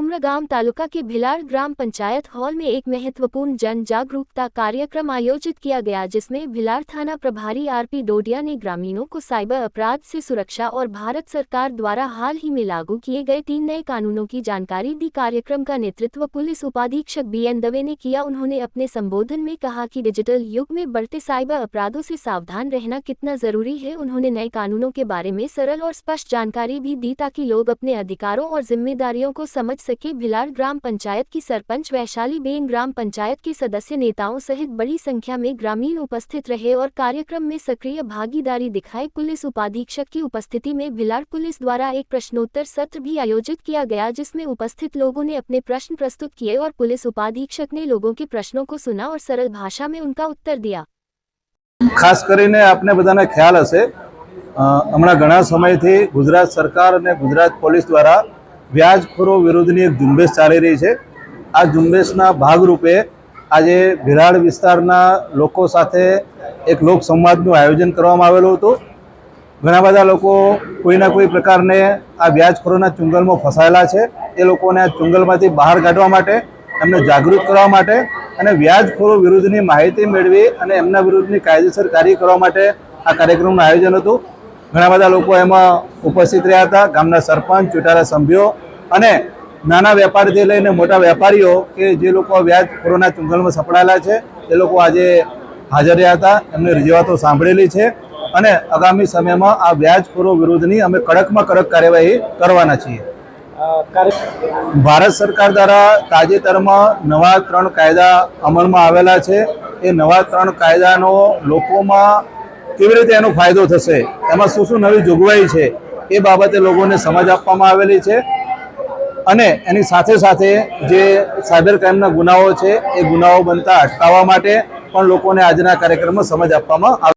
उमरगाम तालुका के भिलाड़ ग्राम पंचायत हॉल में एक महत्वपूर्ण जन जागरूकता कार्यक्रम आयोजित किया गया, जिसमें भिलाड़ थाना प्रभारी आरपी डोडिया ने ग्रामीणों को साइबर अपराध से सुरक्षा और भारत सरकार द्वारा हाल ही में लागू किए गए 3 नए कानूनों की जानकारी दी। कार्यक्रम का नेतृत्व पुलिस उपाधीक्षक बीएन दवे ने किया। उन्होंने अपने संबोधन में कहा कि डिजिटल युग में बढ़ते साइबर अपराधों से सावधान रहना कितना जरूरी है। उन्होंने नए कानूनों के बारे में सरल और स्पष्ट जानकारी भी दी ताकि लोग अपने अधिकारों और जिम्मेदारियों को समझ सके। भिलाड़ ग्राम पंचायत की सरपंच वैशाली बेन, ग्राम पंचायत के सदस्य, नेताओं सहित बड़ी संख्या में ग्रामीण उपस्थित रहे और कार्यक्रम में सक्रिय भागीदारी दिखाई। पुलिस उपाधीक्षक की उपस्थिति में भिलाड़ पुलिस द्वारा एक प्रश्नोत्तर सत्र भी आयोजित किया गया, जिसमें उपस्थित लोगों ने अपने प्रश्न प्रस्तुत किए और पुलिस उपाधीक्षक ने लोगों के प्रश्नों को सुना और सरल भाषा में उनका उत्तर दिया। खास કરીને आपने बधाने ख्याल हशे, हमણાં ઘણા સમયથી ગુજરાત સરકાર અને ગુજરાત પોલીસ દ્વારા વ્યાજખોરો વિરુદ્ધની એક ઝુંબેશ ચાલી રહી છે। આ ઝુંબેશના ભાગરૂપે આજે ભિલાડ વિસ્તારના લોકો સાથે એક લોક સંવાદનું આયોજન કરવામાં આવેલું હતું। ઘણા બધા લોકો કોઈના કોઈ પ્રકારને આ વ્યાજખોરોના ચુંગલમાં ફસાયેલા છે। એ લોકોને આ ચુંગલમાંથી બહાર કાઢવા માટે, એમને જાગૃત કરવા માટે અને વ્યાજખોરો વિરુદ્ધની માહિતી મેળવી અને એમના વિરુદ્ધની કાયદેસર કાર્ય કરવા માટે આ કાર્યક્રમનું આયોજન હતું। ઘણા બધા લોકો એમાં ઉપસ્થિત રહ્યા હતા। ગામના સરપંચ, ચૂંટાયેલા સભ્યો અને નાના વેપારીથી લઈને મોટા વેપારીઓ કે જે લોકો વ્યાજખોરોના ચુંગલમાં સપડાયેલા છે એ લોકો આજે હાજર રહ્યા હતા। એમની રજૂઆતો સાંભળેલી છે અને આગામી સમયમાં આ વ્યાજખોરો વિરુદ્ધની અમે કડકમાં કડક કાર્યવાહી કરવાના છીએ। ભારત સરકાર દ્વારા તાજેતરમાં નવા 3 કાયદા અમલમાં આવેલા છે। એ નવા 3 કાયદાનો લોકોમાં કેવી રીતે એનો ફાયદો થશે, એમાં શું શું નવી જોગવાઈ છે એ બાબતે લોકોને સમજ આપવામાં આવેલી છે અને એની સાથે સાથે જે સાયબર ક્રાઇમના ગુનાઓ છે એ ગુનાઓ બનતા અટકાવવા માટે પણ લોકોને આજના કાર્યક્રમમાં સમજ આપવામાં